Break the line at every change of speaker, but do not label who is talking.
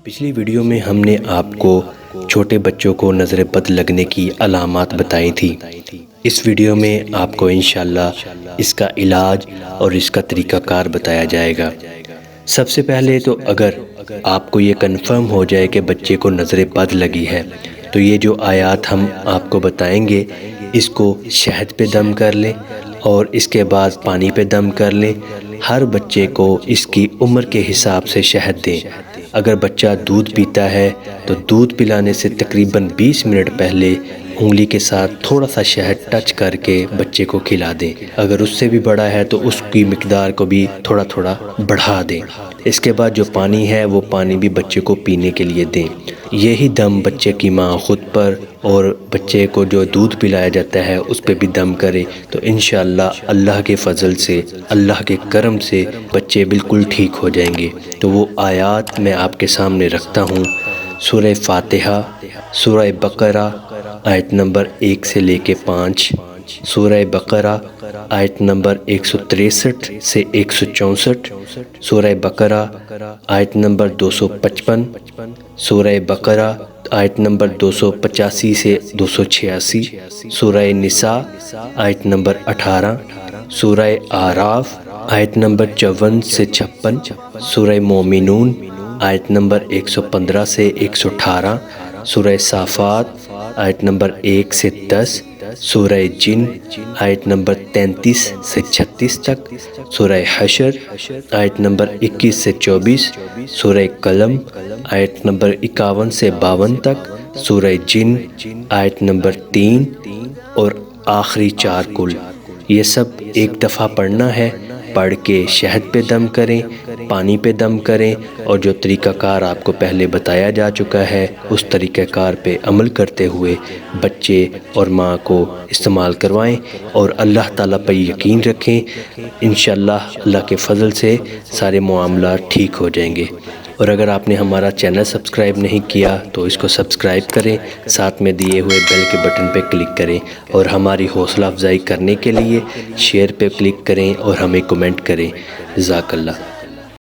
پچھلی ویڈیو میں ہم نے آپ کو چھوٹے بچوں کو نظر بد لگنے کی علامات بتائی تھی۔ اس ویڈیو میں آپ کو انشاءاللہ اس کا علاج اور اس کا طریقہ کار بتایا جائے گا۔ سب سے پہلے تو اگر آپ کو یہ کنفرم ہو جائے کہ بچے کو نظر بد لگی ہے تو یہ جو آیات ہم آپ کو بتائیں گے اس کو شہد پہ دم کر لیں اور اس کے بعد پانی پہ دم کر لیں۔ ہر بچے کو اس کی عمر کے حساب سے شہد دیں۔ اگر بچہ دودھ پیتا ہے تو دودھ پلانے سے تقریباً 20 منٹ پہلے انگلی کے ساتھ تھوڑا سا شہد ٹچ کر کے بچے کو کھلا دیں۔ اگر اس سے بھی بڑا ہے تو اس کی مقدار کو بھی تھوڑا تھوڑا بڑھا دیں۔ اس کے بعد جو پانی ہے وہ پانی بھی بچے کو پینے کے لیے دیں۔ یہی دم بچے کی ماں خود پر اور بچے کو جو دودھ پلایا جاتا ہے اس پہ بھی دم کرے تو انشاءاللہ اللہ کے فضل سے، اللہ کے کرم سے بچے بالکل ٹھیک ہو جائیں گے۔ تو وہ آیات میں آپ کے سامنے رکھتا ہوں۔ سورہ فاتحہ، سورہ بقرہ آیت نمبر 1 سے لے کے 5، سورہ بقرہ آیت نمبر 163 سے 164، سورہ بقرہ آیت نمبر 255، سورہ بقرہ آیت نمبر 285 سے 286، سورہ نساء آیت نمبر 18، سورہ اعراف آیت نمبر 54 سے 56، سورہ مومنون آیت نمبر 115 سے 118، سورہ صافات آیت نمبر 1 سے 10، سورہ جن آیت نمبر 33 سے 36 تک، سورہ حشر آیت نمبر 21 سے 24، سورہ قلم آیت نمبر 51 سے 52 تک، سورہ جن آیت نمبر 3 اور آخری 4 کل۔ یہ سب ایک دفعہ پڑھنا ہے۔ پڑھ کے شہد پہ دم کریں، پانی پہ دم کریں اور جو طریقہ کار آپ کو پہلے بتایا جا چکا ہے اس طریقہ کار پہ عمل کرتے ہوئے بچے اور ماں کو استعمال کروائیں اور اللہ تعالیٰ پر یقین رکھیں۔ انشاءاللہ اللہ کے فضل سے سارے معاملات ٹھیک ہو جائیں گے۔ اور اگر آپ نے ہمارا چینل سبسکرائب نہیں کیا تو اس کو سبسکرائب کریں، ساتھ میں دیے ہوئے بیل کے بٹن پہ کلک کریں اور ہماری حوصلہ افزائی کرنے کے لیے شیئر پہ کلک کریں اور ہمیں کمنٹ کریں۔ جزاک اللہ۔